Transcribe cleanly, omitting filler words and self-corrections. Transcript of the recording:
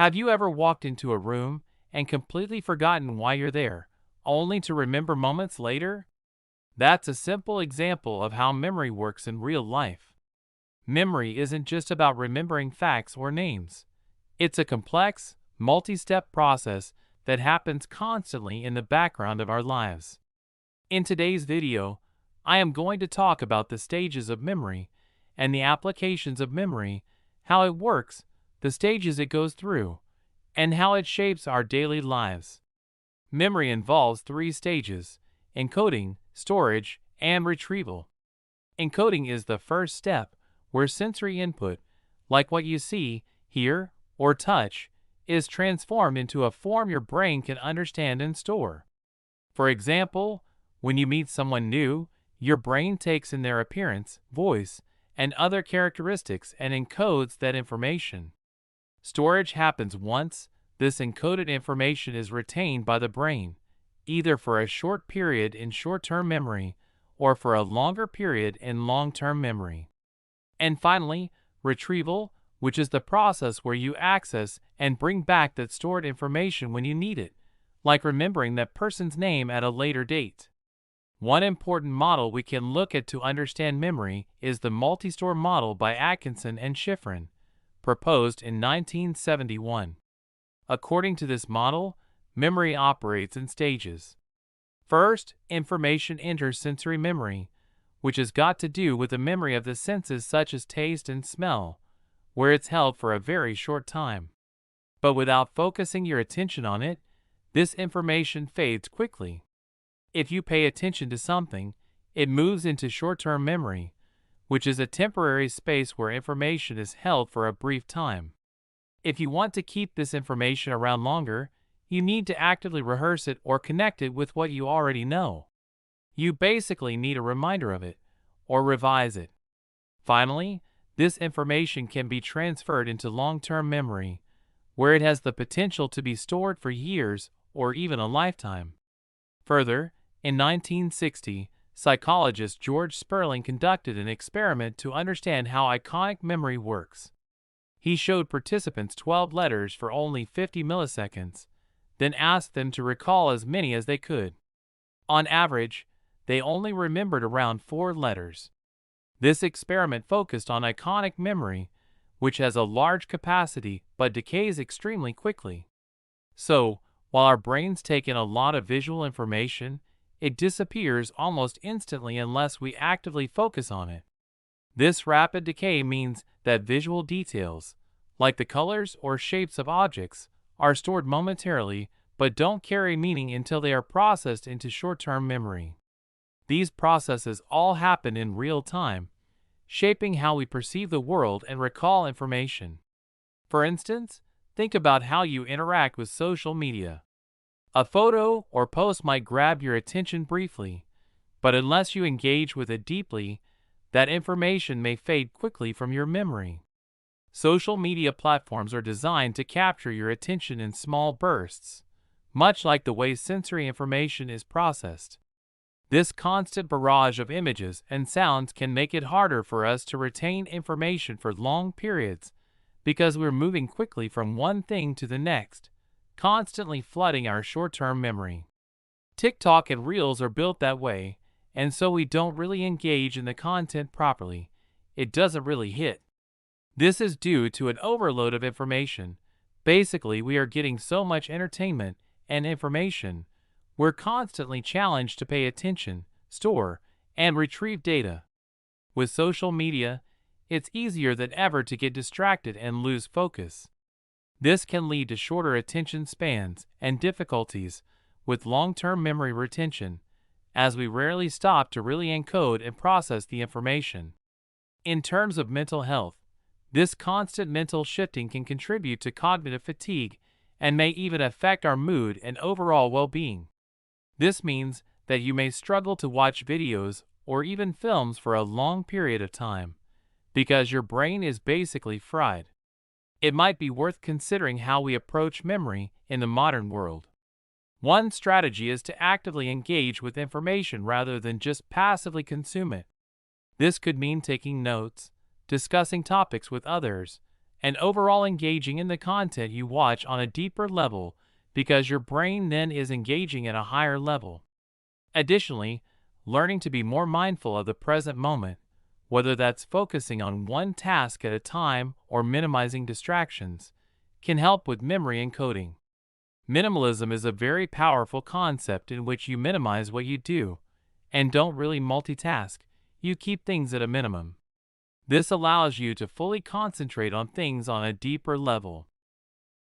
Have you ever walked into a room and completely forgotten why you're there, only to remember moments later? That's a simple example of how memory works in real life. Memory isn't just about remembering facts or names. It's a complex, multi-step process that happens constantly in the background of our lives. In today's video, I am going to talk about the stages of memory and the applications of memory, how it works, the stages it goes through, and how it shapes our daily lives. Memory involves three stages: encoding, storage, and retrieval. Encoding is the first step, where sensory input, like what you see, hear, or touch, is transformed into a form your brain can understand and store. For example, when you meet someone new, your brain takes in their appearance, voice, and other characteristics and encodes that information. Storage happens once this encoded information is retained by the brain, either for a short period in short-term memory or for a longer period in long-term memory. And finally, retrieval, which is the process where you access and bring back that stored information when you need it, like remembering that person's name at a later date. One important model we can look at to understand memory is the multi-store model by Atkinson and Shiffrin, proposed in 1971. According to this model, memory operates in stages. First, information enters sensory memory, which has got to do with the memory of the senses such as taste and smell, where it's held for a very short time. But without focusing your attention on it, this information fades quickly. If you pay attention to something, it moves into short-term memory, which is a temporary space where information is held for a brief time. If you want to keep this information around longer, you need to actively rehearse it or connect it with what you already know. You basically need a reminder of it, or revise it. Finally, this information can be transferred into long-term memory, where it has the potential to be stored for years or even a lifetime. Further, in 1960, psychologist George Sperling conducted an experiment to understand how iconic memory works. He showed participants 12 letters for only 50 milliseconds, then asked them to recall as many as they could. On average, they only remembered around 4 letters. This experiment focused on iconic memory, which has a large capacity but decays extremely quickly. So, while our brains take in a lot of visual information, it disappears almost instantly unless we actively focus on it. This rapid decay means that visual details, like the colors or shapes of objects, are stored momentarily but don't carry meaning until they are processed into short-term memory. These processes all happen in real time, shaping how we perceive the world and recall information. For instance, think about how you interact with social media. A photo or post might grab your attention briefly, but unless you engage with it deeply, that information may fade quickly from your memory. Social media platforms are designed to capture your attention in small bursts, much like the way sensory information is processed. This constant barrage of images and sounds can make it harder for us to retain information for long periods because we're moving quickly from one thing to the next, constantly flooding our short-term memory. TikTok and Reels are built that way, and so we don't really engage in the content properly. It doesn't really hit. This is due to an overload of information. Basically, we are getting so much entertainment and information, we're constantly challenged to pay attention, store, and retrieve data. With social media, it's easier than ever to get distracted and lose focus. This can lead to shorter attention spans and difficulties with long-term memory retention, as we rarely stop to really encode and process the information. In terms of mental health, this constant mental shifting can contribute to cognitive fatigue and may even affect our mood and overall well-being. This means that you may struggle to watch videos or even films for a long period of time, because your brain is basically fried. It might be worth considering how we approach memory in the modern world. One strategy is to actively engage with information rather than just passively consume it. This could mean taking notes, discussing topics with others, and overall engaging in the content you watch on a deeper level because your brain then is engaging at a higher level. Additionally, learning to be more mindful of the present moment, whether that's focusing on one task at a time or minimizing distractions, can help with memory encoding. Minimalism is a very powerful concept in which you minimize what you do and don't really multitask. You keep things at a minimum. This allows you to fully concentrate on things on a deeper level.